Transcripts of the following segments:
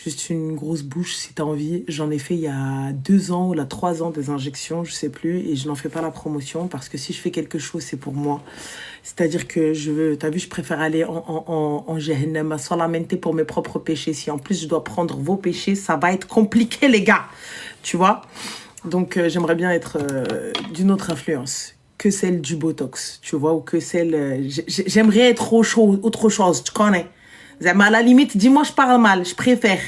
juste une grosse bouche si t'as envie. J'en ai fait il y a 2 ans ou là 3 ans des injections, je sais plus, et je n'en fais pas la promotion parce que si je fais quelque chose, c'est pour moi. C'est-à-dire que t'as vu, je préfère aller en Jahannam solamente pour mes propres péchés. Si en plus je dois prendre vos péchés, ça va être compliqué, les gars. Tu vois? Donc j'aimerais bien être d'une autre influence que celle du Botox, tu vois, ou que celle... j'aimerais être autre chose, tu connais. À la limite, dis-moi je parle mal, je préfère.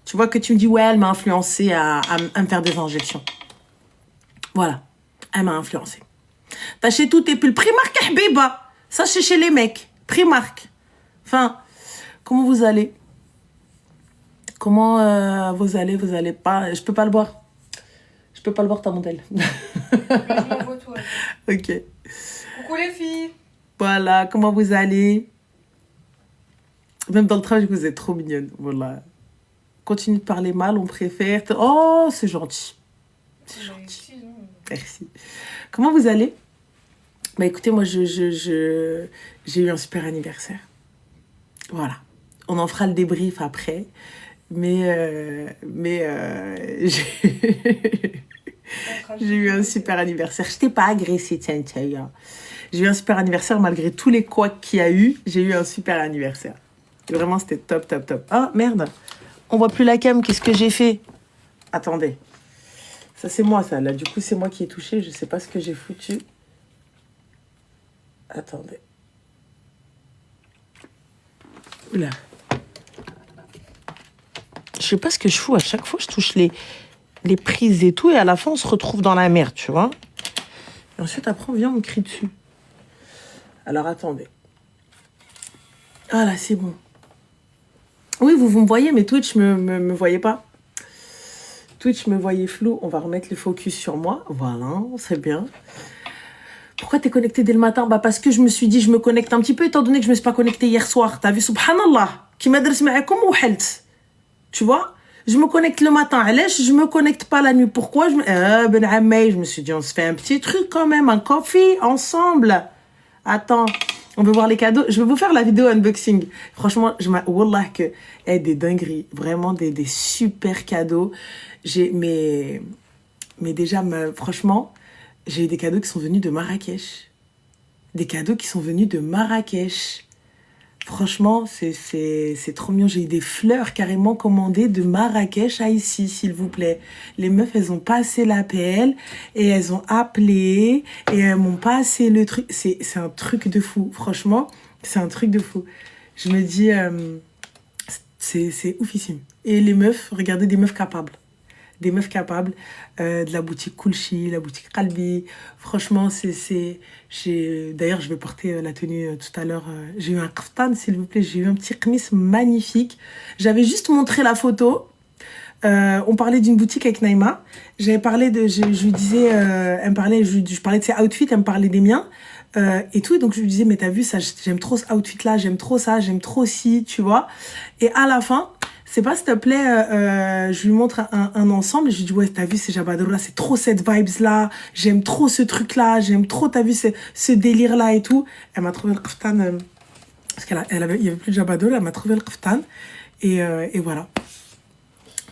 Tu vois que tu me dis, ouais, elle m'a influencé à me faire des injections. Voilà, elle m'a influencé. T'achètes tout tes pulls Primark, Habiba. Ça, c'est chez les mecs. Primark. Enfin, comment vous allez? Comment vous allez pas... Je peux pas le boire. Je peux pas le boire, ta montelle. Mais je m'envoie toi. Ok. Coucou les filles. Voilà, comment vous allez? Même dans le travail, vous êtes trop mignonne. Voilà. Continue de parler mal, on préfère. Oh, c'est gentil. C'est gentil. Merci. Comment vous allez? Bah écoutez, moi, j'ai eu un super anniversaire. Voilà. On en fera le débrief après. Mais j'ai eu un super anniversaire. Je t'ai pas agressé, tiens. J'ai eu un super anniversaire malgré tous les couacs qu'il y a eu. J'ai eu un super anniversaire. Vraiment, c'était top. Ah, merde. On voit plus la cam. Qu'est-ce que j'ai fait? Attendez. Ça, c'est moi, ça. Là, du coup, c'est moi qui ai touché. Je sais pas ce que j'ai foutu. Attendez. Oula. Je sais pas ce que je fous. À chaque fois, je touche les prises et tout. Et à la fin, on se retrouve dans la merde, tu vois. Et ensuite, après, on vient, on crie dessus. Alors, attendez. Ah là, c'est bon. Oui, vous me voyez, mais Twitch me voyait pas. Twitch me voyait flou. On va remettre le focus sur moi. Voilà, c'est bien. Pourquoi t'es connecté dès le matin? Bah parce que je me suis dit, je me connecte un petit peu, étant donné que je me suis pas connectée hier soir. T'as vu, subhanallah, qui m'adresse ma'akoum ou halt. Tu vois? Je me connecte le matin. Allez, je me connecte pas la nuit. Pourquoi? Ben Amay, je me suis dit, on se fait un petit truc quand même, un coffee, ensemble. Attends, on veut voir les cadeaux. Je vais vous faire la vidéo unboxing. Franchement, wallah que des dingueries. Vraiment des super cadeaux. Mais déjà, franchement, j'ai eu des cadeaux qui sont venus de Marrakech. Des cadeaux qui sont venus de Marrakech. Franchement, c'est trop mignon. J'ai eu des fleurs carrément commandées de Marrakech à ici, s'il vous plaît. Les meufs, elles ont passé l'APL et elles ont appelé et elles m'ont passé le truc. C'est un truc de fou. Franchement, c'est un truc de fou. Je me dis, c'est oufissime. Et les meufs, regardez, des meufs capables. Des meufs capables, de la boutique Kulchi, la boutique Qalbi. Franchement, d'ailleurs, je vais porter la tenue tout à l'heure. J'ai eu un kaftan, s'il vous plaît. J'ai eu un petit kmis magnifique. J'avais juste montré la photo. On parlait d'une boutique avec Naïma. J'avais parlé je lui disais, je parlais de ses outfits, elle me parlait des miens. Et tout, et donc je lui disais, mais t'as vu ça, j'aime trop ce outfit-là, j'aime trop ça, j'aime trop ci, tu vois. Et à la fin, c'est pas, s'il te plaît, je lui montre un ensemble, je lui dis, ouais, t'as vu, c'est Jabadora, c'est trop cette vibes-là, j'aime trop ce truc-là, j'aime trop, t'as vu, ce délire-là et tout. Elle m'a trouvé le kaftan, parce il y avait plus de Jabadora, elle m'a trouvé le kaftan, et voilà.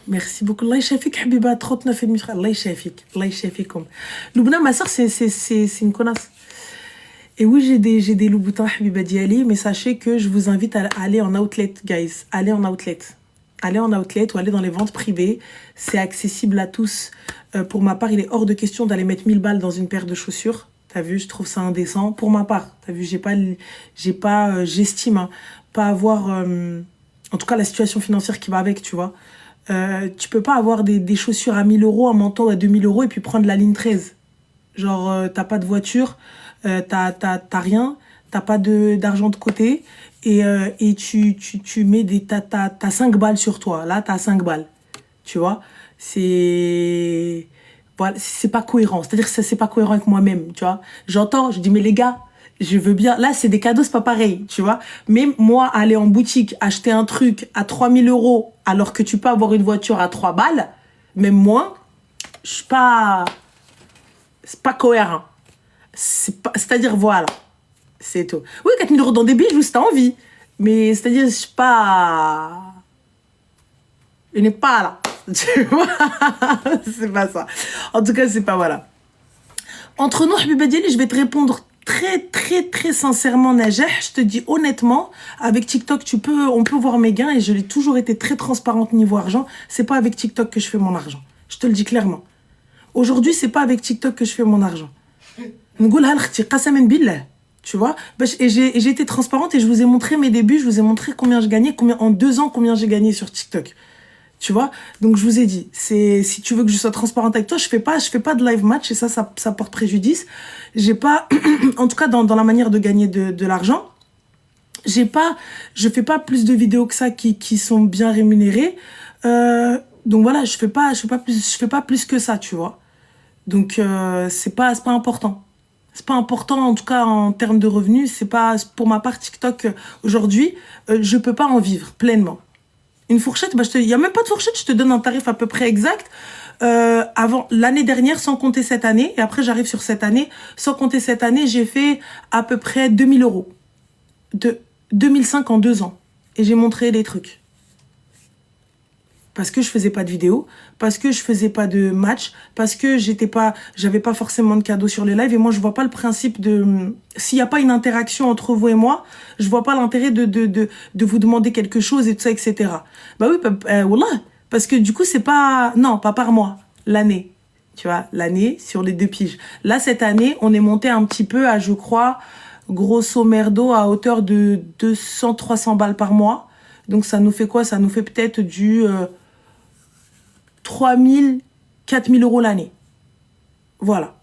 Merci beaucoup. Allah yshafik, Habiba, 39,5 frère. Allah yshafik. Allah yshafikoum. Loubna, ma soeur, c'est une connasse. Et oui, j'ai des Louboutins, Habiba Diali, mais sachez que je vous invite à aller en outlet, guys. Allez en outlet. Allez en outlet ou allez dans les ventes privées. C'est accessible à tous. Pour ma part, il est hors de question d'aller mettre 1000 balles dans une paire de chaussures. T'as vu, je trouve ça indécent. Pour ma part, t'as vu, j'estime, hein, pas avoir, en tout cas, la situation financière qui va avec, tu vois. Tu peux pas avoir des chaussures à 1000 euros, un manteau à 2000 euros et puis prendre la ligne 13. Genre, t'as pas de voiture, t'as rien, t'as pas d'argent de côté et tu mets t'as 5 balles sur toi. Là, t'as 5 balles. Tu vois? Voilà, c'est pas cohérent. C'est-à-dire que c'est pas cohérent avec moi-même, tu vois? J'entends, je dis, mais les gars, je veux bien. Là, c'est des cadeaux, c'est pas pareil, tu vois. Mais moi, aller en boutique, acheter un truc à 3000 euros, alors que tu peux avoir une voiture à 3 balles, même moi, c'est pas cohérent. C'est-à-dire, voilà. C'est tout. Oui, 4000 euros dans des bijoux, c'est envie. Mais c'est-à-dire, je suis pas... Il n'est pas là. Tu vois, c'est pas ça. En tout cas, c'est pas voilà. Entre nous, Habiba Diali, je vais te répondre très sincèrement, Najah. Je te dis honnêtement, avec TikTok, on peut voir mes gains et je l'ai toujours été très transparente niveau argent. C'est pas avec TikTok que je fais mon argent. Je te le dis clairement. Aujourd'hui, c'est pas avec TikTok que je fais mon argent. Tu vois, et j'ai été transparente et je vous ai montré mes débuts, je vous ai montré combien je gagnais, en 2 ans, combien j'ai gagné sur TikTok. Tu vois, donc je vous ai dit, si tu veux que je sois transparente avec toi, je fais pas de live match et ça porte préjudice. J'ai pas, en tout cas dans la manière de gagner de l'argent, je fais pas plus de vidéos que ça qui sont bien rémunérées. Donc voilà, je fais pas plus que ça, tu vois. Donc c'est pas important. C'est pas important, en tout cas en termes de revenus. C'est pas, pour ma part, TikTok aujourd'hui, je peux pas en vivre pleinement. Une fourchette, il y a même pas de fourchette, je te donne un tarif à peu près exact. Avant l'année dernière, sans compter cette année, et après j'arrive sur cette année, sans compter cette année, j'ai fait à peu près 2000 €. De 2005 en 2 ans. Et j'ai montré les trucs. Parce que je faisais pas de vidéos, parce que je faisais pas de match, parce que j'avais pas forcément de cadeaux sur les lives. Et moi, je vois pas le principe s'il y a pas une interaction entre vous et moi, je vois pas l'intérêt de vous demander quelque chose et tout ça, etc. Bah oui, wallah, parce que du coup, c'est pas, non, pas par mois, l'année. Tu vois, l'année sur les 2 piges. Là, cette année, on est monté un petit peu à, je crois, grosso merdo, à hauteur de 200-300 balles par mois. Donc, ça nous fait quoi? Ça nous fait peut-être du 3 000, 4 000 € l'année. Voilà.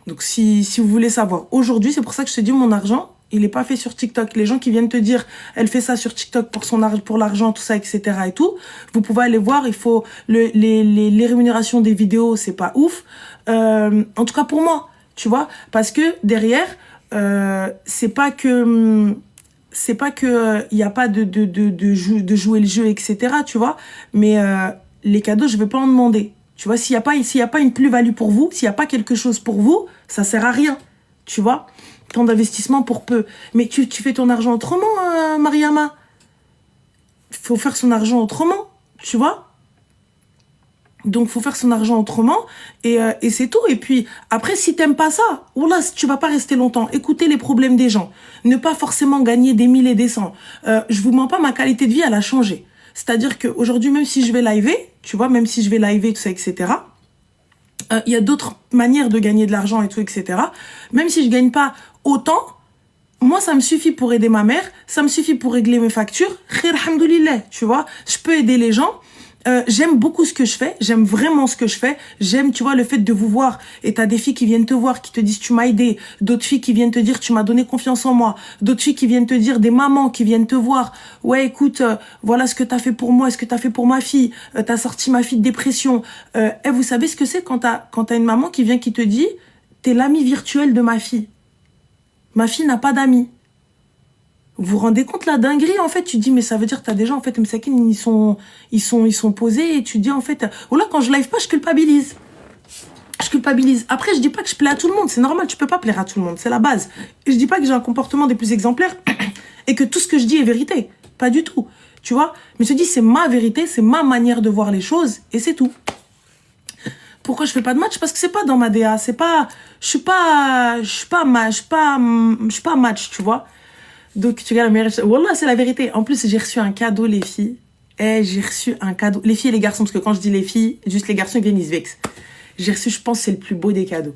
Donc, si vous voulez savoir, aujourd'hui, c'est pour ça que je te dis, mon argent, il n'est pas fait sur TikTok. Les gens qui viennent te dire, elle fait ça sur TikTok pour l'argent, tout ça, etc. et tout, vous pouvez aller voir, il faut, les rémunérations des vidéos, c'est pas ouf. En tout cas, pour moi, tu vois, parce que derrière, c'est pas que il y a pas de jouer le jeu, etc., tu vois, mais les cadeaux, je vais pas en demander. Tu vois, s'il y a pas une plus-value pour vous, s'il y a pas quelque chose pour vous, ça sert à rien, tu vois. Tant d'investissement pour peu. Mais tu fais ton argent autrement, Mariama. Faut faire son argent autrement, tu vois. Donc, faut faire son argent autrement et c'est tout. Et puis, après, si t'aimes pas ça, oula, tu vas pas rester longtemps. Écoutez les problèmes des gens. Ne pas forcément gagner des 1000 et des 100. Je vous mens pas, ma qualité de vie, elle a changé. C'est-à-dire qu'aujourd'hui, même si je vais liver, tu vois, même si je vais liver, tout ça, etc., il y a d'autres manières de gagner de l'argent et tout, etc. Même si je gagne pas autant, moi, ça me suffit pour aider ma mère, ça me suffit pour régler mes factures. Khir, alhamdoulilah, tu vois, je peux aider les gens. J'aime beaucoup ce que je fais, j'aime vraiment ce que je fais, j'aime, tu vois, le fait de vous voir, et t'as des filles qui viennent te voir, qui te disent tu m'as aidé, d'autres filles qui viennent te dire tu m'as donné confiance en moi, d'autres filles qui viennent te dire, des mamans qui viennent te voir, ouais écoute, voilà ce que t'as fait pour moi, ce que t'as fait pour ma fille, t'as sorti ma fille de dépression, et vous savez ce que c'est quand t'as une maman qui vient qui te dit t'es l'ami virtuel de ma fille n'a pas d'amis. Vous vous rendez compte la dinguerie, en fait, tu dis mais ça veut dire que t'as des gens, en fait, Msakin, ils sont posés et tu dis en fait, oh là, quand je live pas, je culpabilise. Après, je dis pas que je plais à tout le monde, c'est normal, tu peux pas plaire à tout le monde, c'est la base. Et je dis pas que j'ai un comportement des plus exemplaires et que tout ce que je dis est vérité, pas du tout, tu vois. Mais je dis c'est ma vérité, c'est ma manière de voir les choses et c'est tout. Pourquoi je fais pas de match? Parce que c'est pas dans ma DA, je suis pas match, tu vois. Donc, tu regardes la meilleure... Wallah, c'est la vérité. En plus, j'ai reçu un cadeau, les filles. J'ai reçu un cadeau. Les filles et les garçons, parce que quand je dis les filles, juste les garçons, ils viennent, ils se vexent. J'ai reçu, je pense, c'est le plus beau des cadeaux.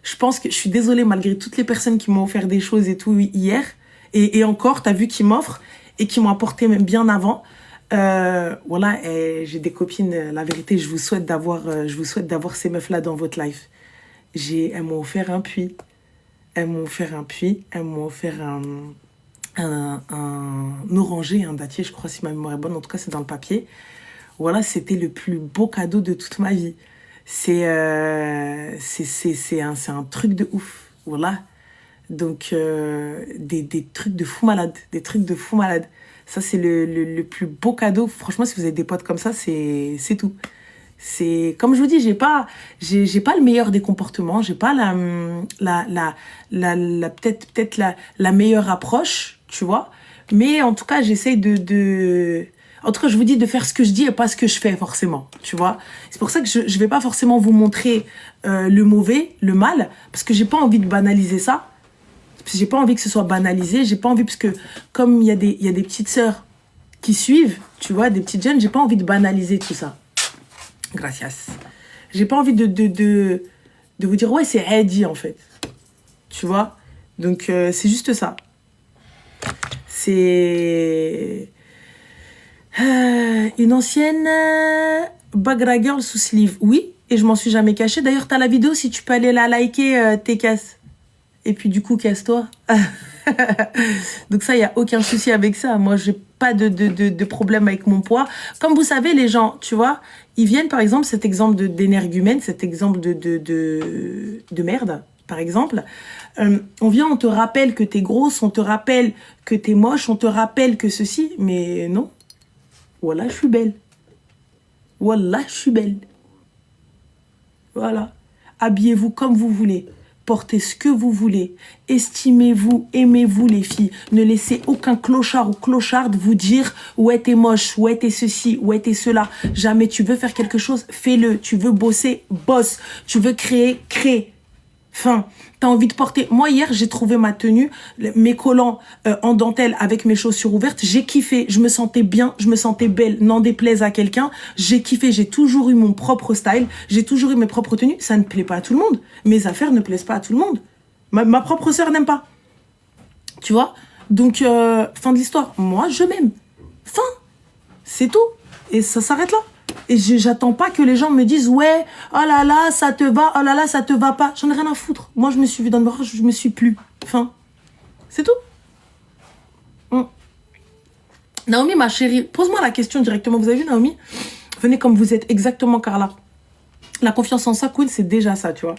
Je pense que je suis désolée, malgré toutes les personnes qui m'ont offert des choses et tout hier. Et encore, t'as vu qu'ils m'offrent et qui m'ont apporté même bien avant. Voilà, j'ai des copines. La vérité, je vous souhaite d'avoir ces meufs-là dans votre life. Elles m'ont offert un puits. Elles m'ont offert un oranger, un dattier, je crois, si ma mémoire est bonne. En tout cas, c'est dans le papier. Voilà, c'était le plus beau cadeau de toute ma vie. C'est un truc de ouf. Voilà. Donc, des trucs de fou malade. Des trucs de fou malade. Ça, c'est le plus beau cadeau. Franchement, si vous avez des potes comme ça, c'est tout. C'est comme je vous dis, j'ai pas le meilleur des comportements, j'ai pas peut-être la meilleure approche, tu vois, mais en tout cas j'essaye de En tout cas, je vous dis de faire ce que je dis et pas ce que je fais forcément, tu vois. C'est pour ça que je vais pas forcément vous montrer le mauvais, le mal, parce que j'ai pas envie de banaliser ça. Parce que j'ai pas envie que ce soit banalisé. J'ai pas envie, parce que comme il y a des petites sœurs qui suivent, tu vois, des petites jeunes, j'ai pas envie de banaliser tout ça. Gracias. J'ai pas envie de vous dire, ouais, c'est Heidi, en fait. Tu vois. Donc, c'est juste ça. C'est une ancienne Bagra Girl sous sleeve. Oui, et je m'en suis jamais cachée. D'ailleurs, t'as la vidéo, si tu peux aller la liker, t'es casse. Et puis du coup, casse-toi. Donc ça, il n'y a aucun souci avec ça. Moi, j'ai pas de problème avec mon poids. Comme vous savez, les gens, tu vois, ils viennent, par exemple, cet exemple d'énergumène, cet exemple de merde, par exemple. On vient, on te rappelle que t'es grosse, on te rappelle que t'es moche, on te rappelle que ceci. Mais non. Voilà, je suis belle. Voilà, je suis belle. Voilà. Habillez-vous comme vous voulez. Portez ce que vous voulez. Estimez-vous, aimez-vous les filles. Ne laissez aucun clochard ou clocharde vous dire ouais t'es moche, ouais t'es ceci, ouais t'es cela. Jamais. Tu veux faire quelque chose, fais-le. Tu veux bosser, bosse. Tu veux créer, crée. Fin. T'as envie de porter. Moi, hier, j'ai trouvé ma tenue, mes collants en dentelle avec mes chaussures ouvertes. J'ai kiffé. Je me sentais bien. Je me sentais belle. N'en déplaise à quelqu'un. J'ai kiffé. J'ai toujours eu mon propre style. J'ai toujours eu mes propres tenues. Ça ne plaît pas à tout le monde. Mes affaires ne plaisent pas à tout le monde. Ma propre sœur n'aime pas. Tu vois? Donc, fin de l'histoire. Moi, je m'aime. Fin. C'est tout. Et ça s'arrête là. Et j'attends pas que les gens me disent ouais, oh là là, ça te va, oh là là, ça te va pas. J'en ai rien à foutre. Moi, je me suis vue dans le miroir, je me suis plu. Enfin, c'est tout. Naomi, ma chérie, pose-moi la question directement. Vous avez vu, Naomi? Venez comme vous êtes, exactement, Carla. La confiance en soi, cool, c'est déjà ça, tu vois.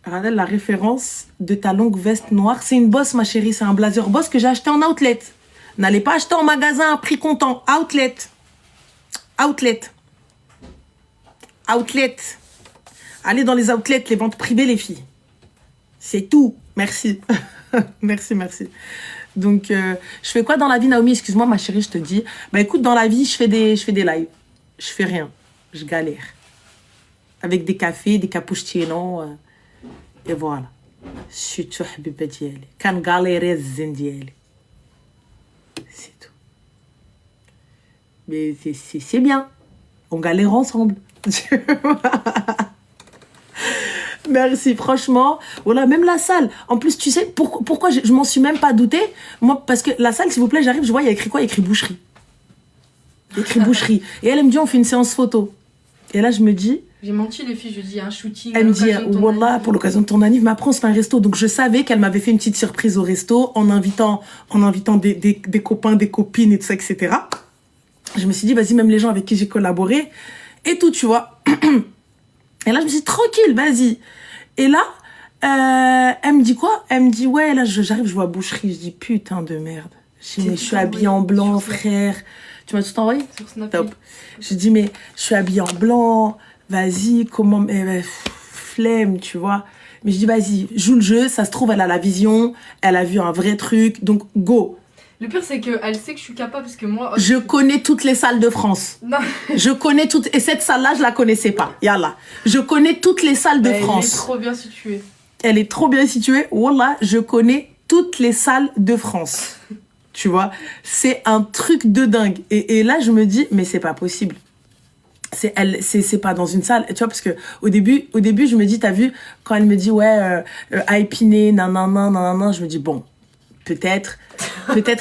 Regardez la référence de ta longue veste noire. C'est une bosse, ma chérie, c'est un blazer boss que j'ai acheté en outlet. N'allez pas acheter en magasin à prix comptant. Outlet. Outlet. Outlet. Allez dans les outlets, les ventes privées, les filles. C'est tout. Merci. merci. Donc, je fais quoi dans la vie, Naomi? Excuse-moi, ma chérie, je te dis. Bah écoute, dans la vie, je fais des lives. Je fais rien. Je galère. Avec des cafés, des cappuccinos. Et voilà. Surtout, habiba diali. Kan galérer zin diali. C'est tout. Mais c'est bien. On galère ensemble. Merci, franchement. Voilà, même la salle. En plus, tu sais, pourquoi je m'en suis même pas douté. Moi, parce que la salle, s'il vous plaît, j'arrive, je vois, il y a écrit quoi? Il y a écrit boucherie. Il y a écrit boucherie. Et elle me dit, on fait une séance photo. Et là, je me dis... J'ai menti, les filles, je dis un shooting. Elle me dit, wallah, pour l'occasion de ton anniv, mais après, on se fait un resto. Donc, je savais qu'elle m'avait fait une petite surprise au resto en invitant des copains, des copines et tout ça, etc. Je me suis dit, vas-y, même les gens avec qui j'ai collaboré et tout, tu vois. Et là, je me suis dit, tranquille, vas-y. Et là, elle me dit quoi? Elle me dit, ouais, là, j'arrive, je vois boucherie. Je dis, putain de merde. Je dis, mais je suis habillée en blanc, frère. Tu m'as tout envoyé? Sur Snap. Top. Je dis, mais je suis habillée en blanc. Vas-y, comment... flemme, tu vois. Mais je dis, vas-y, joue le jeu. Ça se trouve, elle a la vision. Elle a vu un vrai truc. Donc, go. Le pire, c'est qu'elle sait que je suis capable parce que moi... Je connais toutes les salles de France. Non. Je connais toutes... Et cette salle-là, je la connaissais pas. Yallah. Je connais toutes les salles de France. Elle est trop bien située. Elle est trop bien située. Wallah, je connais toutes les salles de France. Tu vois, c'est un truc de dingue. Et là, je me dis, mais c'est pas possible. C'est pas dans une salle. Tu vois, parce que au début, je me dis, t'as vu, quand elle me dit, ouais, Aipiné, nanana, je me dis, bon, peut-être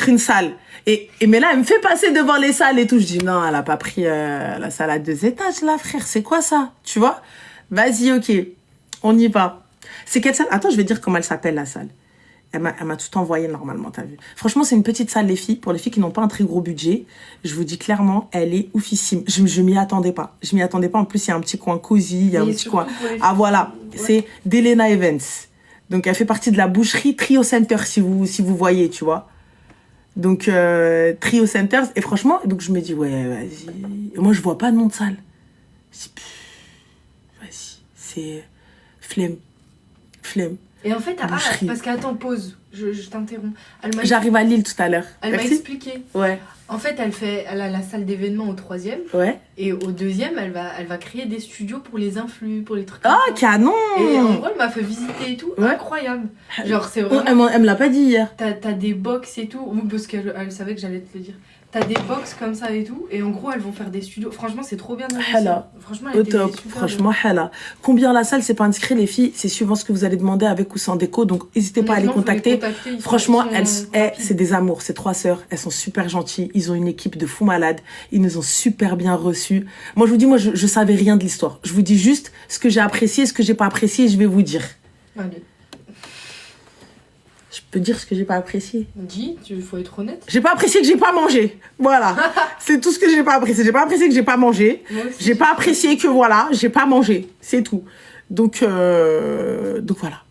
une salle. Mais là, elle me fait passer devant les salles et tout. Je dis, non, elle a pas pris la salle à 2 étages, là, frère. C'est quoi ça? Tu vois? Vas-y, ok. On y va. C'est quelle salle? Attends, je vais dire comment elle s'appelle, la salle. Elle m'a tout envoyé normalement, t'as vu. Franchement, c'est une petite salle, les filles. Pour les filles qui n'ont pas un très gros budget, je vous dis clairement, elle est oufissime. Je m'y attendais pas. Je m'y attendais pas. En plus, il y a un petit coin cosy, il y a un petit coin... Ah voilà, ouais. C'est Delena Evans. Donc, elle fait partie de la boucherie Trio Center, si vous voyez, tu vois. Donc, Trio Centers. Et franchement, donc je me dis, ouais, vas-y. Et moi, je vois pas de nom de salle. Je dis, vas-y, c'est flemme. Et en fait, Boucherie. parce qu'attends, pause, je t'interromps. J'arrive à Lille tout à l'heure. Elle m'a Merci. expliqué. Ouais, En fait, elle a la salle d'événement au 3e. ouais. Et au 2e, elle va créer des studios pour les influs, pour les trucs Ah, comme ça. canon! Et en gros, elle m'a fait visiter et tout. Ouais. Incroyable. Genre, c'est vraiment... Elle me l'a pas dit hier. T'as des box et tout. Oui, parce qu'elle savait que j'allais te le dire. T'as des box comme ça et tout. Et en gros, elles vont faire des studios. Franchement, c'est trop bien réussi. Hala. Franchement, elle Au était top, super franchement, hala. Combien la salle, c'est pas inscrit, les filles, c'est suivant ce que vous allez demander avec ou sans déco, donc n'hésitez pas à les Honnêtement, faut contacter. ils sont- Franchement, ils sont rapides. c'est des amours, c'est 3 sœurs, elles sont super gentilles, ils ont une équipe de fous malades, ils nous ont super bien reçus. Moi, je vous dis, je savais rien de l'histoire. Je vous dis juste ce que j'ai apprécié, ce que j'ai pas apprécié, et je vais vous dire. Allez, Je peux dire ce que j'ai pas apprécié. dis, il faut être honnête. J'ai pas apprécié que j'ai pas mangé. Voilà. C'est tout ce que j'ai pas apprécié. J'ai pas apprécié que j'ai pas mangé. Moi aussi, J'ai pas apprécié que voilà, j'ai pas mangé. C'est tout. Donc voilà.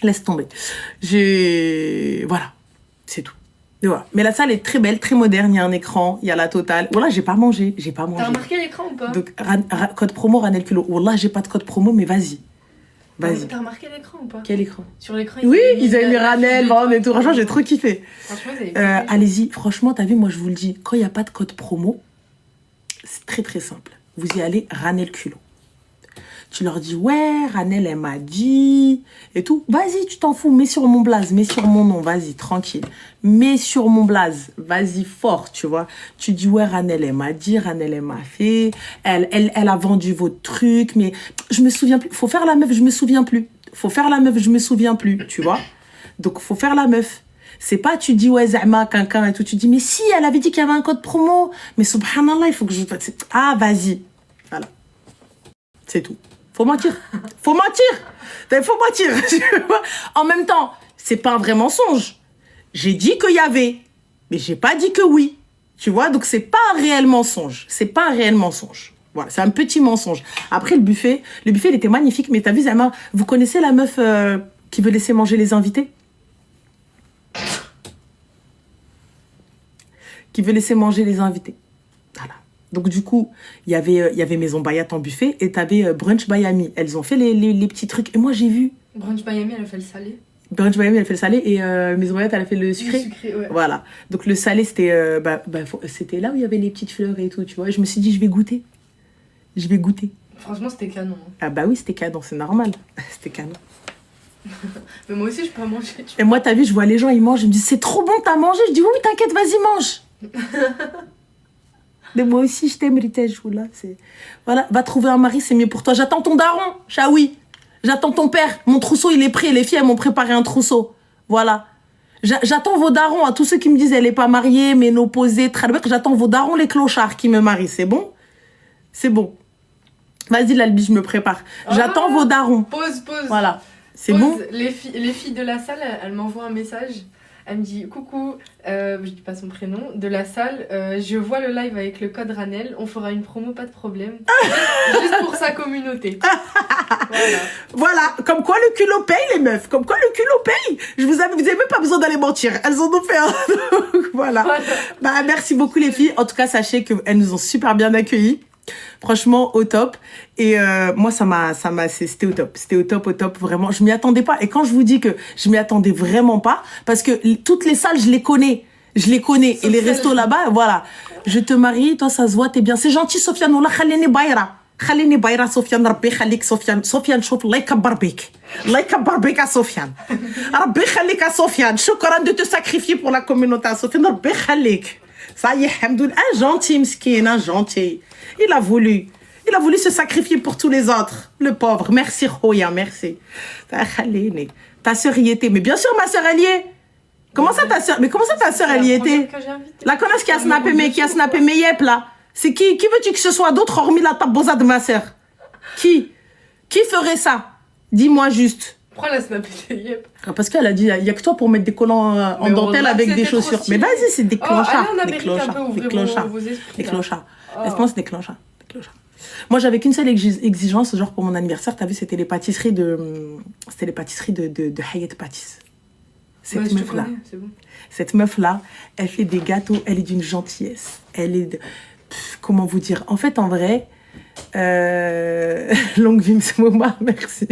Laisse tomber. Voilà. C'est tout. Et voilà. Mais la salle est très belle, très moderne. Il y a un écran, il y a la totale. Voilà, j'ai pas mangé. J'ai pas T'as mangé. remarqué l'écran ou pas? Donc, code promo Ranel Culot. Wallah, j'ai pas de code promo, mais vas-y. Vas-y. T'as remarqué l'écran ou pas? Quel écran? Sur l'écran, Oui, ils avaient mis la- Ranel, la- Van et tout. Franchement, j'ai trop kiffé. Franchement, ils avaient kiffé. Allez-y, franchement, t'as vu, moi je vous le dis, quand il n'y a pas de code promo, c'est très très simple. Vous y allez, Ranel Culot. Tu leur dis, ouais, Ranel, elle m'a dit, et tout. Vas-y, tu t'en fous, mets sur mon blaze, mets sur mon nom, vas-y, tranquille. Mets sur mon blaze, vas-y, fort, tu vois. Tu dis, ouais, Ranel, elle m'a dit, Ranel, elle m'a fait, elle a vendu votre truc, mais je me souviens plus. Faut faire la meuf, je me souviens plus. Faut faire la meuf, je me souviens plus, tu vois. Donc, faut faire la meuf. C'est pas, tu dis, ouais, Zama, quelqu'un et tout. Tu dis, mais si, elle avait dit qu'il y avait un code promo. Mais subhanallah, il faut que je... Ah, vas-y. Voilà. C'est tout. Faut mentir. Faut mentir. Faut mentir. En même temps, c'est pas un vrai mensonge. J'ai dit qu'il y avait, mais j'ai pas dit que oui. Tu vois, donc c'est pas un réel mensonge. C'est pas un réel mensonge. Voilà, c'est un petit mensonge. Après, le buffet, il était magnifique. Mais t'as vu, Zama, vous connaissez la meuf qui veut laisser manger les invités? Qui veut laisser manger les invités. Voilà. Donc, du coup, il y avait Maison Bayat en buffet et t'avais Brunch Bayami. Elles ont fait les petits trucs. Et moi, j'ai vu. Brunch Miami, elle a fait le salé. Brunch Bayami, elle a fait le salé et Maison Bayat, elle a fait le sucré. Le sucré, ouais. Voilà. Donc, le salé, c'était c'était là où il y avait les petites fleurs et tout, tu vois. Et je me suis dit, je vais goûter. Je vais goûter. Franchement, c'était canon. Ah bah oui, c'était canon, c'est normal. C'était canon. Mais moi aussi, je peux pas manger. Tu Et moi, t'as vu, je vois les gens, ils mangent. Je me dis, c'est trop bon, t'as mangé. Je dis, oui, t'inquiète, vas-y, mange. Mais moi aussi, je t'aime, Ritej. Voilà, va trouver un mari, c'est mieux pour toi. J'attends ton daron, Chaoui. J'attends ton père. Mon trousseau, il est prêt. Les filles, elles m'ont préparé un trousseau. Voilà. J'attends vos darons, à tous ceux qui me disent, elle est pas mariée, mais opposée. J'attends vos darons, les clochards qui me marient. C'est bon? C'est bon. Vas-y, l'Albi, je me prépare. J'attends vos darons. Pause. Voilà. C'est Pause. bon? Les filles de la salle, elles m'envoient un message. Elle me dit, coucou, je dis pas son prénom, de la salle, je vois le live avec le code Ranel, on fera une promo, pas de problème. Juste pour sa communauté. Voilà. Voilà, comme quoi le culot paye, les meufs. Comme quoi le culot paye. Vous avez même pas besoin d'aller mentir. Elles en ont fait un. Donc, voilà. Bah, merci beaucoup, les filles. En tout cas, sachez qu'elles nous ont super bien accueillis. Franchement, au top. Et moi, c'était au top. C'était au top, vraiment. Je m'y attendais pas. Et quand je vous dis que je m'y attendais vraiment pas, parce que toutes les salles, je les connais. Sauf et les restos là-bas, voilà. Je te marie, toi, ça se voit, t'es bien. C'est gentil, Sofiane. Wallah, khalini bayra. خليني بايرة سفيان ربي يخليك سفيان شوف الله يكبر بك سفيان ربي يخليك سفيان شكرا de te sacrifier pour la communauté سفيان ربي يخليك ça y est حمدون un gentil مسكين un gentil il a voulu se sacrifier pour tous les autres le pauvre merci Khoya merci ta sœur y était mais bien sûr ma sœur elle y est comment ça ta sœur elle y était la connasse qui a snappé mes yep là. C'est qui veux-tu que ce soit d'autre hormis la tabosa de ma sœur? Qui ferait ça? Dis-moi juste. Pourquoi elle a snappé tes yep? Parce qu'elle a dit, il n'y a que toi pour mettre des collants en dentelle avec des chaussures. Mais vas-y, c'est des clochards. Des clochards. Laisse-moi, c'est des clochards. Moi, j'avais qu'une seule exigence, genre pour mon anniversaire, t'as vu, c'était les pâtisseries de Hayat Pâtisse. Cette meuf-là. Bon. Cette meuf-là, elle fait des gâteaux, elle est d'une gentillesse. Elle est de... comment vous dire? En fait, en vrai, longue vie, Msmouma, merci.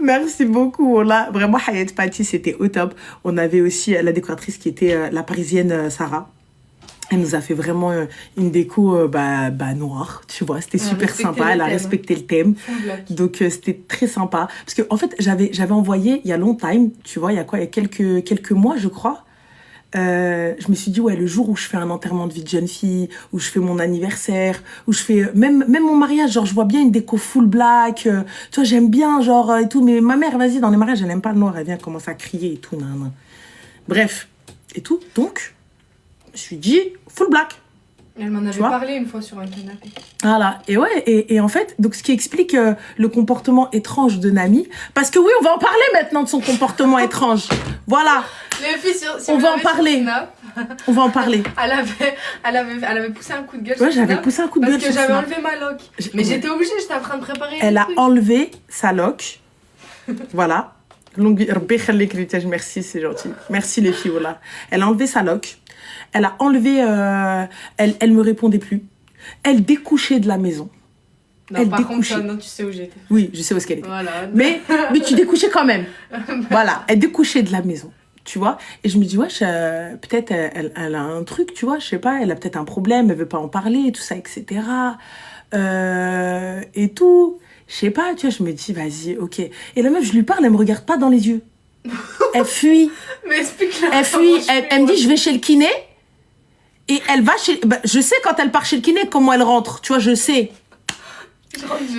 Merci beaucoup. Là, vraiment, Hayat Patti, c'était au top. On avait aussi la décoratrice qui était la parisienne Sarah. Elle nous a fait vraiment une déco noire, tu vois. C'était super sympa. Elle a respecté le thème. Donc, c'était très sympa. Parce que en fait, j'avais envoyé il y a longtemps, tu vois, il y a quoi? Il y a quelques mois, je crois. Je me suis dit, ouais, le jour où je fais un enterrement de vie de jeune fille, où je fais mon anniversaire, où je fais même mon mariage, genre, je vois bien une déco full black, tu vois, j'aime bien, genre, et tout. Mais ma mère, vas-y, dans les mariages, elle n'aime pas le noir, elle vient commencer à crier et tout, nan. Bref, et tout. Donc, je me suis dit, full black. Elle m'en avait parlé une fois sur un canapé. Voilà, et ouais, et en fait, donc ce qui explique le comportement étrange de Nami, parce que oui, on va en parler maintenant de son comportement étrange. Voilà. Les filles, si on va en parler. On va en parler. Elle avait poussé un coup de gueule. Ouais, j'avais poussé un coup de gueule. Parce que j'avais enlevé ma loque. Mais j'étais obligée, j'étais en train de préparer. Elle a enlevé sa loque. Voilà. Merci, c'est gentil. Merci les filles, voilà. Elle a enlevé sa loque. Elle a enlevé... elle me répondait plus. Elle découchait de la maison. Non, elle par contre, non, tu sais où j'étais. Oui, je sais où est-ce qu'elle était. Voilà. Mais tu découchais quand même. Voilà, elle découchait de la maison. Tu vois, et je me dis, wesh, peut-être elle a un truc, tu vois, je sais pas, elle a peut-être un problème, elle veut pas en parler, tout ça, etc. Et tout. Je sais pas, tu vois, je me dis, vas-y, ok. Et la meuf, je lui parle, elle me regarde pas dans les yeux. Elle fuit. Mais explique-la. Elle fuit, elle me dit, je vais chez le kiné. Et elle va chez... je sais quand elle part chez le kiné, comment elle rentre, tu vois, je sais.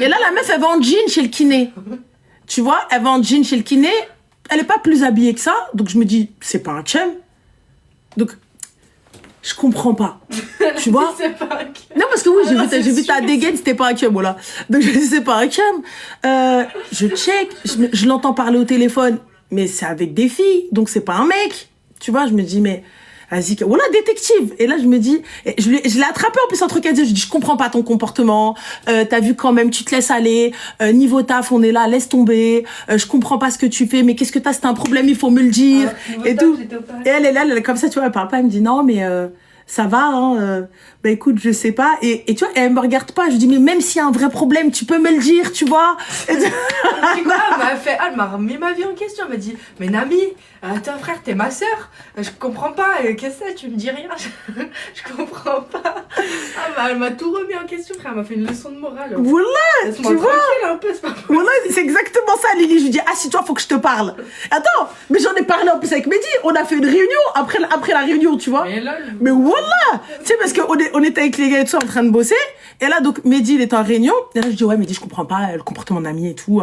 Et là, la meuf, elle va en jean chez le kiné. Tu vois, elle va en jean chez le kiné. Elle est pas plus habillée que ça. Donc, je me dis, c'est pas un chum. Donc, je comprends pas. Tu vois? C'est pas un chum. Non, parce que oui, j'ai vu ta dégaine, c'était pas un chum, voilà. Donc, je dis, c'est pas un chum. Je check, je l'entends parler au téléphone. Mais c'est avec des filles. Donc, c'est pas un mec. Tu vois, je me dis, mais... Vas-y, voilà, détective. Et là, je me dis, je l'ai attrapé en plus entre quatre yeux. Je dis, je comprends pas ton comportement. T'as vu quand même, tu te laisses aller. Niveau taf, on est là, laisse tomber. Je comprends pas ce que tu fais, mais qu'est-ce que t'as? C'est un problème, il faut me le dire. Et tout. Et elle est là, elle est comme ça, tu vois, elle parle pas. Elle me dit, non, mais ça va, hein. Bah écoute, je sais pas. Et tu vois, elle me regarde pas. Je dis, mais même s'il y a un vrai problème, tu peux me le dire, tu vois. Elle m'a remis ma vie en question. Elle m'a dit, mais Nami, toi frère, t'es ma soeur. Je comprends pas. Qu'est-ce que c'est? Tu me dis rien. Je comprends pas. Elle m'a tout remis en question, frère. Elle m'a fait une leçon de morale. Voilà, tu vois. Un peu, voilà, c'est exactement ça, Lily. Je lui dis, assis-toi, faut que je te parle. Attends, mais j'en ai parlé en plus avec Mehdi. On a fait une réunion après la réunion, tu vois. Mais voilà. Tu sais, parce qu'on était avec les gars et tout ça en train de bosser. Et là, donc, Mehdi, il est en réunion. Et là, je dis, ouais, Mehdi, je comprends pas le comportement d'un ami et tout.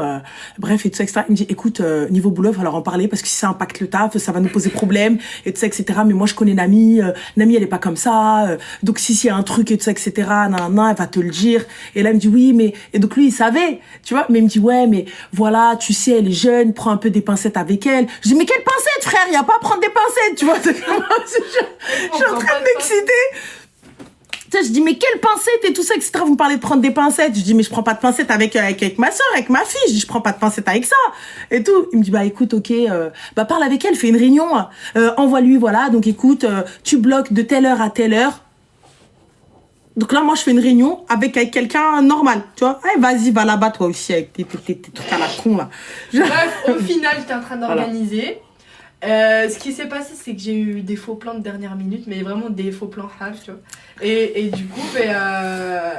Bref, et tout ça, etc. Il me dit, écoute, niveau boulot, il va falloir en parler parce que si ça impacte le taf, ça va nous poser problème et tout ça, etc. Mais moi, je connais Nami. Nami, elle est pas comme ça. Donc, s'il y a un truc et tout ça, etc., nan, elle va te le dire. Et là, il me dit, oui, mais... Et donc, lui, il savait, tu vois. Mais il me dit, ouais, mais voilà, tu sais, elle est jeune, prends un peu des pincettes avec elle. Je dis, mais quelle pincette, frère? Il y a pas à prendre des pincettes, tu vois. Je suis en train de m'exciter. Je dis, mais quelle pincette et tout ça, etc. Vous me parlez de prendre des pincettes. Je dis, mais je prends pas de pincettes avec ma soeur, avec ma fille. Je dis, je prends pas de pincettes avec ça. Et tout. Il me dit, bah écoute, ok, parle avec elle, fais une réunion. Envoie-lui, voilà. Donc écoute, tu bloques de telle heure à telle heure. Donc là, moi, je fais une réunion avec quelqu'un normal, tu vois. Hey, vas-y, va là-bas, toi aussi, avec tes trucs à la con, là. Bref, au final, j'étais en train d'organiser. Voilà. Ce qui s'est passé, c'est que j'ai eu des faux plans de dernière minute, mais vraiment des faux plans half, tu vois. Et du coup,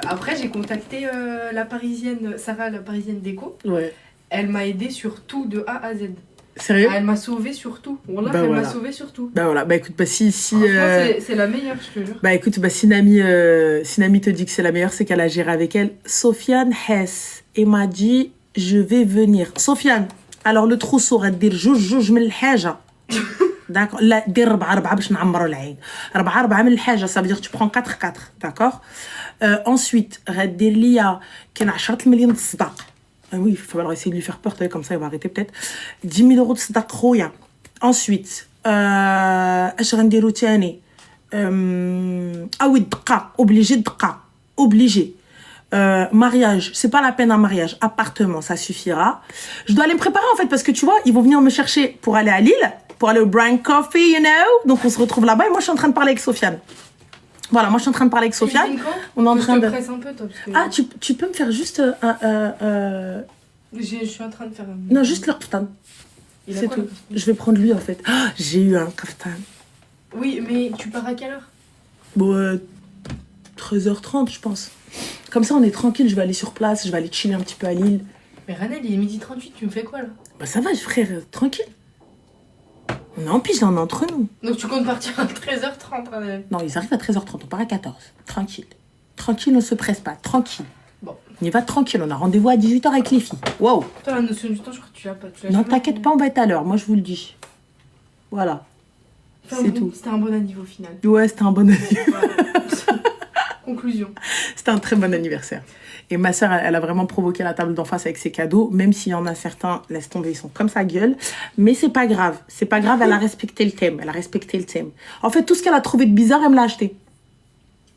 après, j'ai contacté la parisienne, Sarah, la parisienne déco. Ouais. Elle m'a aidée sur tout, de A à Z. Sérieux? Elle m'a sauvée sur tout. Elle m'a sauvée sur tout. Bah voilà, bah écoute, si c'est la meilleure, je te jure. Bah écoute, si Nami te dit que c'est la meilleure, c'est qu'elle a géré avec elle. Sofiane Hess, et m'a dit, je vais venir. Sofiane, alors le trousseau, va te dire, juge من الحاجة. D'accord, لا دير 4 باش نعمروا العين 4 من الحاجه, ça veut dire tu prends 4 d'accord. Ensuite غدير ليا كاين 10 مليون الصداق. Oui, il va falloir essayer de lui faire peur, comme ça il va arrêter peut-être. 10 000 euros de صداق خويا. Ensuite اش غنديرو تاني, oui, الدقه, obligé الدقه, obligé. Mariage, c'est pas la peine un mariage, appartement, ça suffira. Je dois aller me préparer en fait parce que tu vois, ils vont venir me chercher pour aller à Lille, pour aller au Brian Coffee, you know. Donc on se retrouve là-bas et moi je suis en train de parler avec Sofiane. Voilà, moi je suis en train de parler avec Sofiane. On est en train de... presse un peu, toi, parce que... Ah, tu peux me faire juste Je suis en train de faire un... Non, juste le kaftan. Il a C'est quoi, tout. le kaftan? Je vais prendre lui en fait. Ah, j'ai eu un kaftan. Oui, mais tu pars à quelle heure? Bon, 13h30, je pense. Comme ça, on est tranquille. Je vais aller sur place. Je vais aller chiller un petit peu à Lille. Mais Ranel, il est 12h38, tu me fais quoi là? Bah, ça va, frère, tranquille. On est en pige, là, on est entre nous. Donc tu comptes partir à 13h30, Ranel? Non, ils arrivent à 13h30. On part à 14. Tranquille. Tranquille, on se presse pas. Tranquille. Bon. On y va tranquille. On a rendez-vous à 18h avec les filles. Wow. Toi, la notion du temps, je crois que tu l'as pas. Tu l'as Non, jamais t'inquiète fait. pas, on va être à l'heure. Moi, je vous le dis. Voilà. Enfin, C'est bon, tout. C'était un bon niveau au final. Ouais, c'était un bon Voilà. Conclusion. C'était un très bon anniversaire. Et ma sœur, elle a vraiment provoqué la table d'en face avec ses cadeaux, même s'il y en a certains, laisse tomber, ils sont comme sa gueule. Mais c'est pas grave. C'est pas grave, elle a respecté le thème. Elle a respecté le thème. En fait, tout ce qu'elle a trouvé de bizarre, elle me l'a acheté.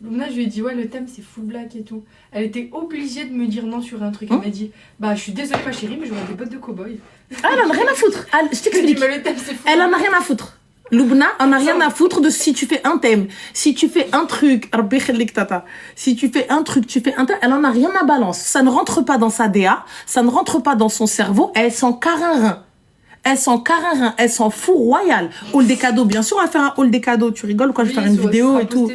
Luna, je lui ai dit, ouais, le thème c'est full black et tout. Elle était obligée de me dire non sur un truc. Elle m'a dit, bah, je suis désolée, ma chérie, mais j'aurais des bottes de cow-boy. Ah, elle en a rien à foutre. Je Je lui ai dit, t'explique. mais le thème c'est full Elle en black. a rien à foutre. Loubna en a rien à foutre de si tu fais un thème, si tu fais un truc, Rabbi khallik tata. Si tu fais un truc, tu fais un thème, elle en a rien à balance. Ça ne rentre pas dans sa DA, ça ne rentre pas dans son cerveau, elle s'en carre. Elle s'en carre, elle s'en fout royal. Hall des cadeaux, bien sûr, on va faire un hall des cadeaux. Tu rigoles ou quoi? Je vais faire une vidéo et tout.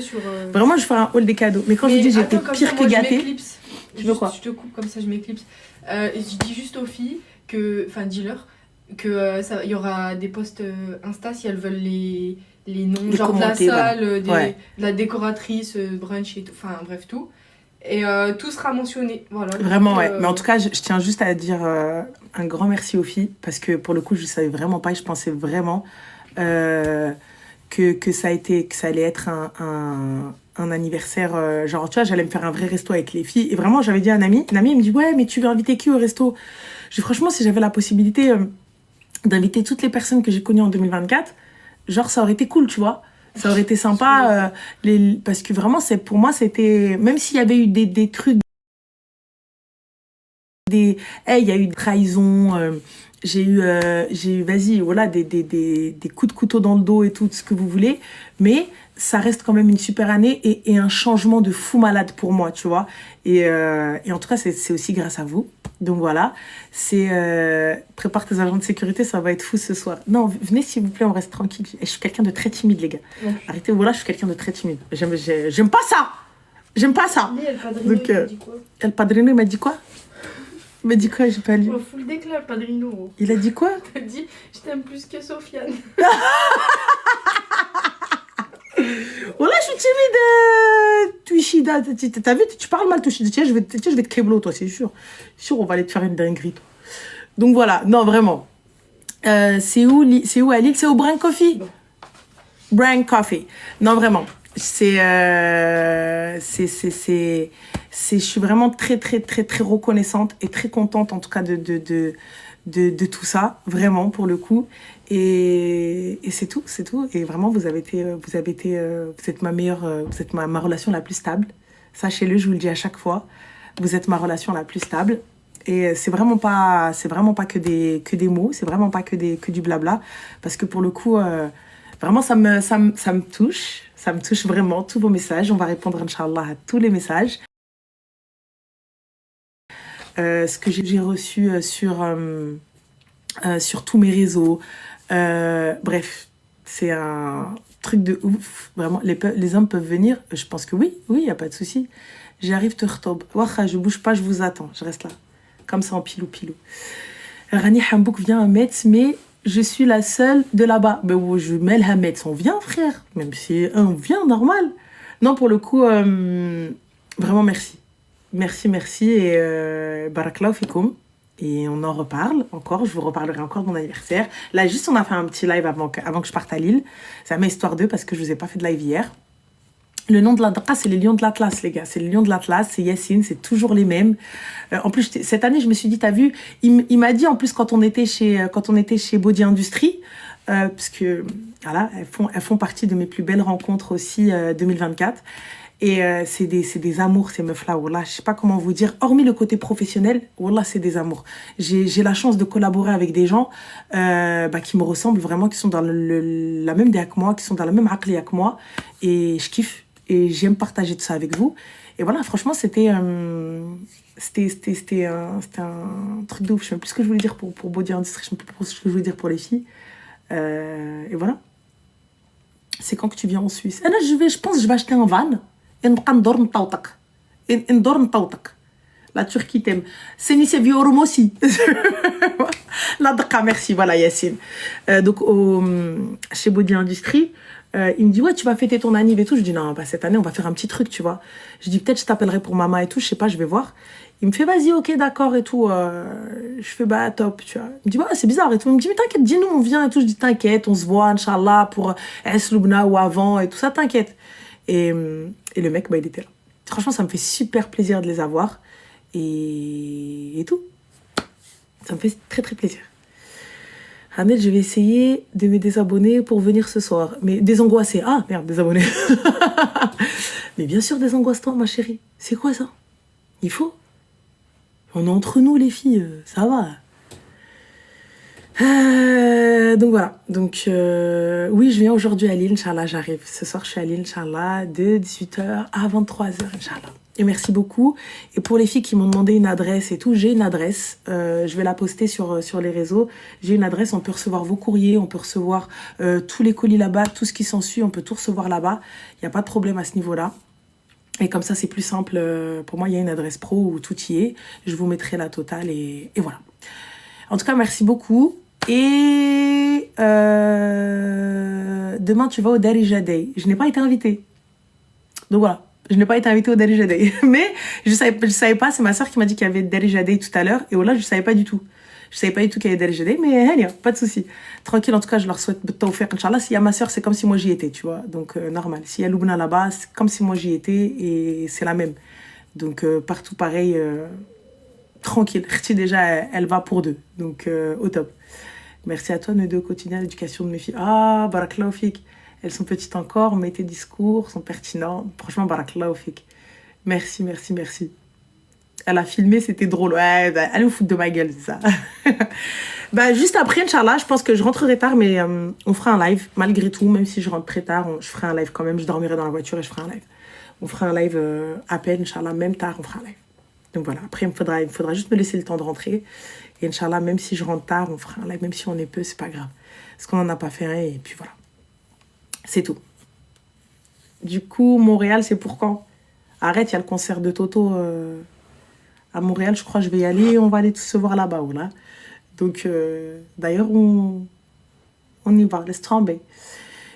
Vraiment, je vais faire un hall des cadeaux. Mais quand je dis j'étais pire que gâtée. Tu veux quoi? Je te coupe comme ça, je m'éclipse. Je dis juste aux filles que, enfin, dis-leur que il y aura des posts Insta si elles veulent les noms, Les genre de la commenter, salle, voilà. de la décoratrice, brunch et tout, enfin bref tout. Et tout sera mentionné, voilà. Vraiment, Donc, ouais. Mais en tout cas, je tiens juste à dire un grand merci aux filles parce que pour le coup, je savais vraiment pas et je pensais vraiment que ça allait être un anniversaire. Genre, tu vois, j'allais me faire un vrai resto avec les filles. Et vraiment, j'avais dit à un ami, elle me dit, ouais, mais tu veux inviter qui au resto? Je dis, franchement, si j'avais la possibilité d'inviter toutes les personnes que j'ai connues en 2024, genre, ça aurait été cool, tu vois. Ça aurait été sympa, parce que vraiment, pour moi, c'était... Même s'il y avait eu des trucs, il y a eu des trahisons, j'ai eu, vas-y, voilà, des coups de couteau dans le dos et tout ce que vous voulez, mais ça reste quand même une super année et un changement de fou malade pour moi, tu vois. Et en tout cas, c'est aussi grâce à vous. Donc voilà, prépare tes agents de sécurité, ça va être fou ce soir. Non, venez s'il vous plaît, on reste tranquille. Je suis quelqu'un de très timide, les gars. Ouais. Arrêtez, voilà, je suis quelqu'un de très timide. J'aime pas ça. J'aime pas ça. Mais le padrino, Donc, il m'a dit quoi? El Padrino, il m'a dit quoi? Il m'a dit quoi? J'ai pas lu. Oh, full déclat, le padrino. Il a dit quoi? Il m'a dit, je t'aime plus que Sofiane. Voilà, je suis timide. Tuishida, t'as vu, tu parles mal, Tuishida. Tiens, je vais te keblo, toi, c'est sûr. Sûr, on va aller te faire une dinguerie, toi. Donc voilà, non, vraiment. C'est où à Lille? C'est au Brain Coffee. Bon. Brain Coffee. Non, vraiment. Je suis vraiment très, très, très, très reconnaissante et très contente, en tout cas, de tout ça, vraiment, pour le coup. Et c'est tout. Et vraiment, vous êtes ma meilleure, vous êtes ma relation la plus stable. Sachez-le, je vous le dis à chaque fois. Vous êtes ma relation la plus stable. Et c'est vraiment pas que des mots, c'est vraiment pas que du blabla. Parce que pour le coup, vraiment, ça me touche. Ça me touche vraiment, tous vos messages. On va répondre, Inch'Allah, à tous les messages. Ce que j'ai reçu sur tous mes réseaux. Bref, c'est un truc de ouf. Vraiment, les hommes peuvent venir. Je pense que oui, il n'y a pas de souci. J'arrive, te retob. Wacha, je bouge pas, je vous attends. Je reste là. Comme ça, en pilou. Rani Hambouk vient à Metz, mais je suis la seule de là-bas. Mais je mêle à Metz. On vient, frère. Même si on vient, normal. Non, pour le coup, vraiment merci. Merci. Et barakallahu fikoum. Et on en reparle encore. Je vous reparlerai encore de mon anniversaire. Là, juste, on a fait un petit live avant que je parte à Lille. C'est ma histoire 2 parce que je ne vous ai pas fait de live hier. Le nom de la Dra, c'est les Lions de l'Atlas, les gars. C'est les Lions de l'Atlas, c'est Yassine, c'est toujours les mêmes. En plus, cette année, je me suis dit, t'as vu, il m'a dit, en plus, quand on était chez Body Industrie, parce que, voilà, elles font partie de mes plus belles rencontres aussi 2024. Et c'est des amours, ces meufs-là. Wallah, je sais pas comment vous dire. Hormis le côté professionnel, wallah, c'est des amours. J'ai la chance de collaborer avec des gens qui me ressemblent vraiment, qui sont dans la même DA que moi, qui sont dans la même aqliya que moi. Et je kiffe. et j'aime partager tout ça avec vous. Et voilà, franchement, c'était c'était un truc de ouf. Je sais même plus ce que je voulais dire pour Body Industry, je sais même plus ce que je voulais dire pour les filles. Et voilà. C'est quand que tu viens en Suisse? Je pense que je vais acheter un van et ندور نطوطق. ندور نطوطق. La Turquie t'aime. C'est Viorum aussi. La Dqa, merci. Voilà, Yacine. Donc, chez Body Industry, il me dit, ouais, tu vas fêter ton anniv et tout. Je dis, non, bah, cette année, on va faire un petit truc, tu vois. Je dis, peut-être je t'appellerai pour maman et tout. Je sais pas, je vais voir. Il me fait, vas-y, ok, d'accord et tout. Je fais, bah, top, tu vois. Il me dit, ouais, c'est bizarre et tout. Il me dit, mais t'inquiète, dis-nous, on vient et tout. Je dis, t'inquiète, on se voit, Inch'Allah, pour Esloubna ou avant et tout ça, t'inquiète. Et le mec, bah, il était là. Franchement, ça me fait super plaisir de les avoir. Et tout. Ça me fait très très plaisir. Hanel, je vais essayer de me désabonner pour venir ce soir. Mais désangoisser. Ah, merde, désabonner. Mais bien sûr, désangoisse-toi, ma chérie. C'est quoi ça? Il faut. On est entre nous, les filles. Ça va. Donc voilà. Donc, oui, je viens aujourd'hui à Lille, Inch'Allah, j'arrive. Ce soir, je suis à Lille, Inch'Allah, de 18h à 23h, Inch'Allah. Et merci beaucoup. Et pour les filles qui m'ont demandé une adresse et tout, j'ai une adresse. Je vais la poster sur les réseaux. J'ai une adresse, on peut recevoir vos courriers, on peut recevoir tous les colis là-bas, tout ce qui s'ensuit, on peut tout recevoir là-bas. Il n'y a pas de problème à ce niveau-là. Et comme ça, c'est plus simple. Pour moi, il y a une adresse pro où tout y est. Je vous mettrai la totale et voilà. En tout cas, merci beaucoup. Et demain, tu vas au Darija Day. Je n'ai pas été invitée. Donc voilà. Je n'ai pas été invitée au Darija Day. Mais je savais pas, c'est ma soeur qui m'a dit qu'il y avait Darija Day tout à l'heure. Et là, je savais pas du tout. Je savais pas du tout qu'il y avait Darija Day. Mais Hania, pas de souci. Tranquille, en tout cas, je leur souhaite de faire. Inch'Allah, s'il y a ma soeur, c'est comme si moi j'y étais, tu vois. Donc, normal. S'il y a Loubna là-bas, c'est comme si moi j'y étais. Et c'est la même. Donc, partout pareil. Tranquille. Khti, déjà, elle va pour deux. Donc, au top. Merci à toi, Neude au quotidien, l'éducation de mes filles. Ah, barakallahu fik. Elles sont petites encore, mais tes discours sont pertinents. Franchement, barakallahu fik. Merci, merci, merci. Elle a filmé, c'était drôle. Ouais, bah, allez au foot de ma gueule, c'est ça. Bah, juste après, Inch'Allah, je pense que je rentrerai tard, mais on fera un live. Malgré tout, même si je rentre très tard, je ferai un live quand même. Je dormirai dans la voiture et je ferai un live. On fera un live à peine, Inch'Allah, même tard, on fera un live. Donc voilà, après, il me faudra juste me laisser le temps de rentrer. Et Inch'Allah, même si je rentre tard, on fera un live. Même si on est peu, c'est pas grave. Parce qu'on n'en a pas fait un et puis voilà. C'est tout. Du coup, Montréal, c'est pour quand? Arrête, il y a le concert de Toto à Montréal. Je crois que je vais y aller. On va aller tous se voir là-bas. Voilà. Donc, d'ailleurs, on y va. Laisse tomber.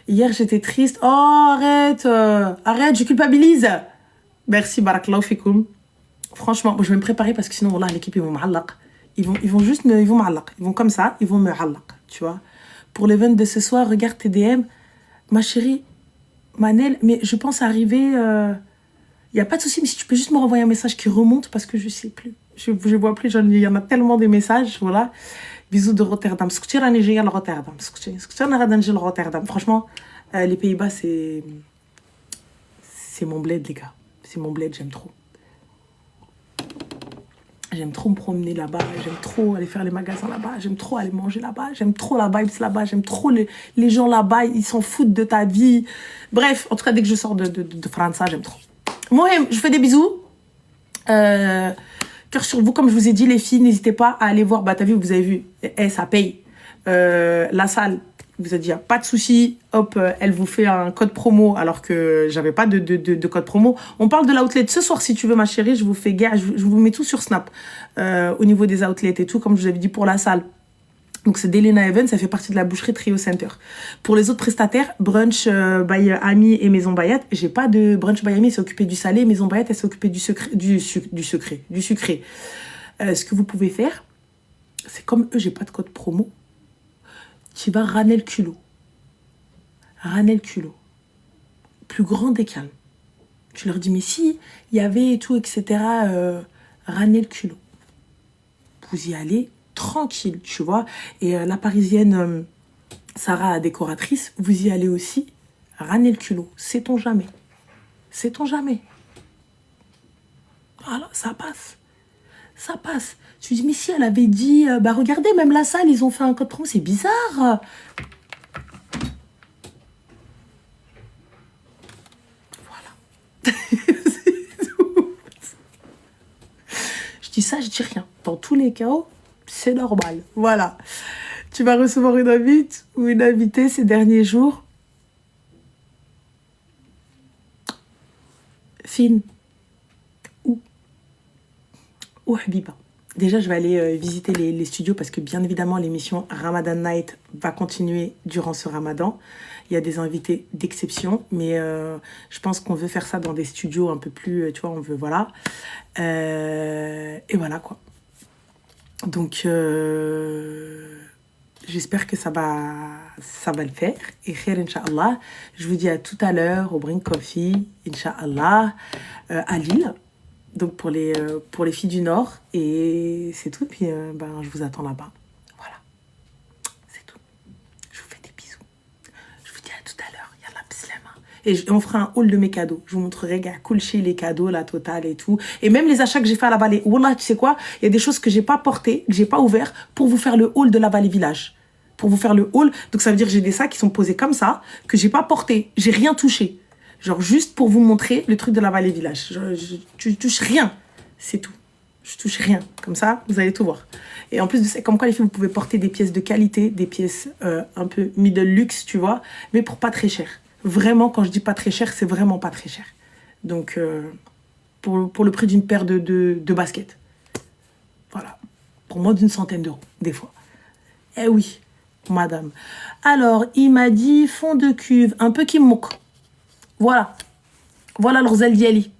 Hier, j'étais triste. Oh, arrête. Arrête, je culpabilise. Merci, barakallahu fikoum. Franchement, bon, je vais me préparer parce que sinon, voilà, l'équipe, ils vont m'allaq. Ils vont juste ils vont m'allaq. Ils vont comme ça, ils vont me allaq. Tu vois. Pour l'event de ce soir, regarde tes DM. Ma chérie, Manel, mais je pense arriver... Il n'y a pas de souci, mais si tu peux juste me renvoyer un message qui remonte parce que je ne sais plus. Je vois plus, il y en a tellement des messages, voilà. Bisous de Rotterdam. Rotterdam. Franchement, les Pays-Bas, c'est mon bled, les gars. C'est mon bled, j'aime trop. J'aime trop me promener là-bas, j'aime trop aller faire les magasins là-bas, j'aime trop aller manger là-bas, j'aime trop la vibes là-bas, j'aime trop les gens là-bas, ils s'en foutent de ta vie. Bref, en tout cas, dès que je sors de France, j'aime trop. Moi, je fais des bisous. Cœur sur vous, comme je vous ai dit, les filles, n'hésitez pas à aller voir. Bah, t'as vu, vous avez vu, ça paye. La salle, vous a dit, pas de souci. Hop, elle vous fait un code promo alors que j'avais pas de code promo. On parle de l'outlet ce soir si tu veux, ma chérie. Je vous fais gaffe, je vous mets tout sur Snap au niveau des outlets et tout, comme je vous avais dit pour la salle. Donc c'est Delena Evans, ça fait partie de la boucherie Trio Center. Pour les autres prestataires, Brunch by Ami et Maison Bayat, j'ai pas de Brunch by Ami, elle s'est occupée du salé, Maison Bayat, elle s'est occupée du sucré. Ce que vous pouvez faire, c'est comme eux, j'ai pas de code promo. Tu vas raner le culot. Plus grand des calmes. Tu leur dis, mais si, il y avait et tout, etc. Raner le culot. Vous y allez tranquille, tu vois. Et la parisienne Sarah, la décoratrice, vous y allez aussi. Raner le culot. Sait-on jamais. Voilà, ça passe. Tu dis, mais si elle avait dit, bah regardez, même la salle, ils ont fait un code promo, c'est bizarre. Voilà. ça, je dis rien. Dans tous les cas, c'est normal. Voilà. Tu vas recevoir une invite ou une invitée ces derniers jours. Fine. Ou Habiba. Déjà, je vais aller visiter les studios parce que bien évidemment, l'émission Ramadan Night va continuer durant ce Ramadan. Il y a des invités d'exception, mais je pense qu'on veut faire ça dans des studios un peu plus, tu vois, on veut, voilà. Et voilà, quoi. Donc, j'espère que ça va le faire. Et khair, Inch'Allah. Je vous dis à tout à l'heure au Bring Coffee, Inch'Allah, à Lille. Donc pour les filles du Nord. Et c'est tout. Puis je vous attends là-bas. Voilà. C'est tout. Je vous fais des bisous. Je vous dis à tout à l'heure. Yallah bislama. Et on fera un haul de mes cadeaux. Je vous montrerai, gars, cool chez les cadeaux, la totale et tout. Et même les achats que j'ai fait à la vallée. Wallah, tu sais quoi? Il y a des choses que j'ai pas portées, que j'ai pas ouvert pour vous faire le haul de la vallée village. Pour vous faire le haul. Donc ça veut dire que j'ai des sacs qui sont posés comme ça, que j'ai pas portés. J'ai rien touché. Genre juste pour vous montrer le truc de la vallée village. Tu touches rien. C'est tout. Je touche rien. Comme ça, vous allez tout voir. Et en plus de ça, comme quoi les filles, vous pouvez porter des pièces de qualité, des pièces un peu middle luxe, tu vois, mais pour pas très cher. Vraiment, quand je dis pas très cher, c'est vraiment pas très cher. Donc, pour le prix d'une paire de baskets. Voilà. Pour moins d'une centaine d'euros, des fois. Eh oui, madame. Alors, il m'a dit fond de cuve, un peu qui me moque. Voilà. Voilà l'Orzal Diali.